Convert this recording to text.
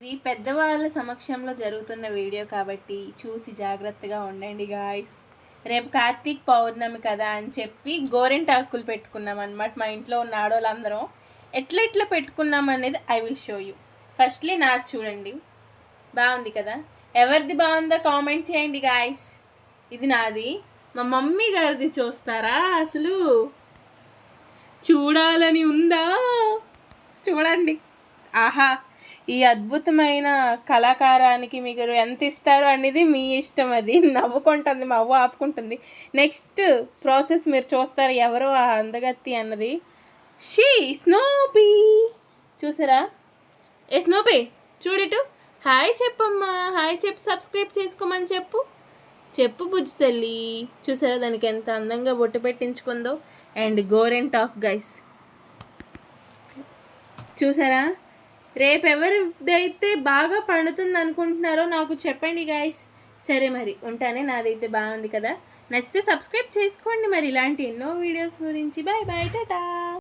ఇది పెద్దవాళ్ళ సమక్షంలో జరుగుతున్న వీడియో కాబట్టి చూసి జాగ్రత్తగా ఉండండి గాయ్స్. రేపు కార్తీక్ పౌర్ణమి కదా అని చెప్పి గోరింటాకులు పెట్టుకున్నాం అనమాట. మా ఇంట్లో ఉన్న ఆడవాళ్ళందరం ఎట్లా పెట్టుకున్నాం అనేది I will show you. Firstly నాది చూడండి, బాగుంది కదా. ఎవరిది బాగుందో కామెంట్ చేయండి గాయ్స్. ఇది నాది. మా మమ్మీ గారిది చూస్తారా? అసలు చూడాలని ఉందా? చూడండి. ఆహా, ఈ అద్భుతమైన కళాకారానికి మీరు ఎంత ఇస్తారు అనేది మీ ఇష్టం. అది నవ్వుకుంటుంది, మా అవ్వ ఆపుకుంటుంది. నెక్స్ట్ ప్రాసెస్ మీరు చూస్తారు, ఎవరో ఆ అందగత్తి అన్నది. షీ స్నోపీ చూసారా? ఏ స్నోపీ చూడిటు, హాయ్ చెప్పమ్మా, హాయ్ చెప్పు, సబ్స్క్రైబ్ చేసుకోమని చెప్పు బుజ్జి తల్లి. చూసారా దానికి ఎంత అందంగా బొట్టు పెట్టించుకుందో. అండ్ గోరెంటాక్ గైస్ చూసారా? రేపు ఎవరిదైతే బాగా పండుతుంది అనుకుంటున్నారో నాకు చెప్పండి గాయస్. సరే మరి ఉంటానే, నాదైతే బాగుంది కదా. నచ్చితే సబ్స్క్రైబ్ చేసుకోండి మరి ఇలాంటి ఎన్నో వీడియోస్ గురించి. Bye bye, Tata.